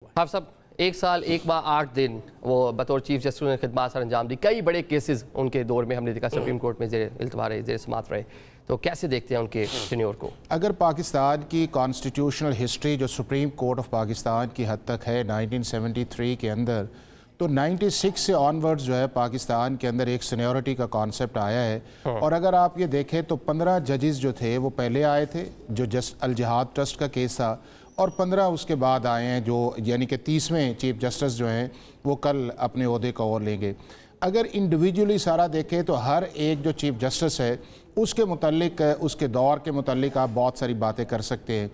حافظ صاحب 1 سال 1 ماہ 8 دن وہ بطور چیف جسٹس نے خدمات سر انجام دی. کئی بڑے کیسز ان کے دور میں ہم نے دیکھا سپریم کورٹ میں زیر التوا رہے, زیر سماعت رہے. تو کیسے دیکھتے ہیں ان کے ٹینیور کو؟ اگر پاکستان کی کانسٹیٹیوشنل ہسٹری جو سپریم کورٹ آف پاکستان کی حد تک ہے 1973 کے اندر, تو 96 سے آنورڈز جو ہے پاکستان کے اندر ایک سینیورٹی کا کانسیپٹ آیا ہے. اور اگر آپ یہ دیکھیں تو 15 ججز جو تھے وہ پہلے آئے تھے جو الجہاد ٹرسٹ کا کیس تھا, اور 15 اس کے بعد آئے ہیں جو یعنی کہ 30ویں چیف جسٹس جو ہیں وہ کل اپنے عہدے کا اور لیں گے. اگر انڈیویجولی سارا دیکھیں تو ہر ایک جو چیف جسٹس ہے اس کے متعلق, اس کے دور کے متعلق آپ بہت ساری باتیں کر سکتے ہیں,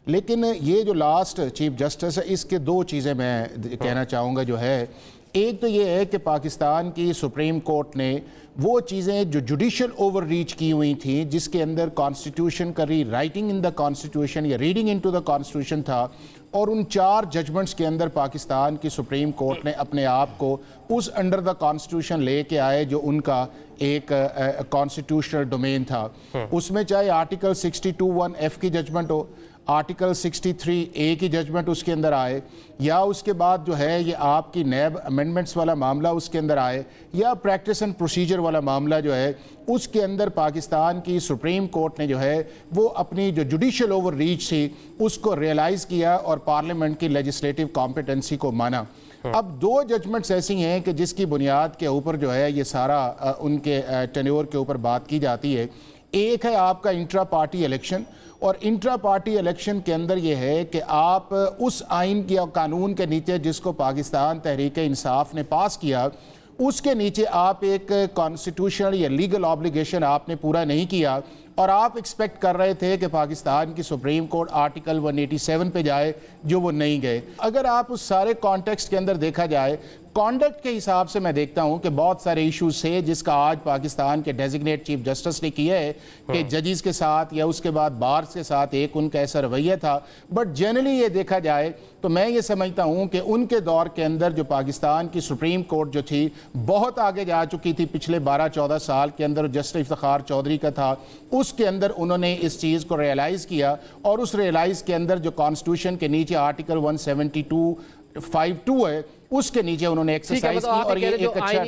لیکن یہ جو لاسٹ چیف جسٹس ہے اس کے 2 چیزیں میں کہنا چاہوں گا جو ہے. ایک تو یہ ہے کہ پاکستان کی سپریم کورٹ نے وہ چیزیں جو جوڈیشل اوور ریچ کی ہوئی تھیں جس کے اندر کانسٹیٹیوشن کا رائٹنگ ان دا کانسٹیٹیوشن یا reading into the constitution تھا, اور ان 4 ججمنٹس کے اندر پاکستان کی سپریم کورٹ نے اپنے آپ کو اس انڈر دا کانسٹیٹیوشن لے کے آئے جو ان کا ایک کانسٹیٹیوشنل ڈومین تھا. اس میں چاہے آرٹیکل 62(1)(f) کی ججمنٹ ہو, آرٹیکل 63(a) کی ججمنٹ اس کے اندر آئے, یا اس کے بعد جو ہے یہ آپ کی نیب امینڈمنٹس والا معاملہ اس کے اندر آئے, یا پریکٹس اینڈ پروسیجر والا معاملہ جو ہے اس کے اندر پاکستان کی سپریم کورٹ نے جو ہے وہ اپنی جو جوڈیشل اوور ریچ تھی اس کو ریئلائز کیا اور پارلیمنٹ کی لیجسلیٹو کمپیٹنسی کو مانا. اب 2 ججمنٹس ایسی ہیں کہ جس کی بنیاد کے اوپر جو ہے یہ سارا ان کے ٹینیور کے اوپر بات کی جاتی ہے. ایک ہے آپ کا انٹرا پارٹی الیکشن, اور انٹرا پارٹی الیکشن کے اندر یہ ہے کہ آپ اس آئین یا قانون کے نیچے جس کو پاکستان تحریک انصاف نے پاس کیا اس کے نیچے آپ ایک کانسٹیٹیوشنل یا لیگل آبلیگیشن آپ نے پورا نہیں کیا, اور آپ ایکسپیکٹ کر رہے تھے کہ پاکستان کی سپریم کورٹ آرٹیکل 187 پہ جائے جو وہ نہیں گئے. اگر آپ اس سارے کانٹیکسٹ کے اندر دیکھا جائے, کانڈکٹ کے حساب سے میں دیکھتا ہوں کہ بہت سارے ایشوز سے جس کا آج پاکستان کے ڈیزگنیٹ چیف جسٹس نے کیا ہے کہ ججز کے ساتھ یا اس کے بعد بارز کے ساتھ ایک ان کا ایسا رویہ تھا, بٹ جنرلی یہ دیکھا جائے تو میں یہ سمجھتا ہوں کہ ان کے دور کے اندر جو پاکستان کی سپریم کورٹ جو تھی بہت آگے جا چکی تھی پچھلے 12-14 سال کے اندر. جسٹس افتخار چودھری کا تھا, اس کے اندر انہوں نے اس چیز کو ریئلائز کیا, اور اس ریئلائز کے اندر جو کانسٹیٹیوشن کے نیچے آرٹیکل 172(5)(2) ہے اس کے نیچے انہوں نے ایکسرسائز کی, اور یہ ایک اچھا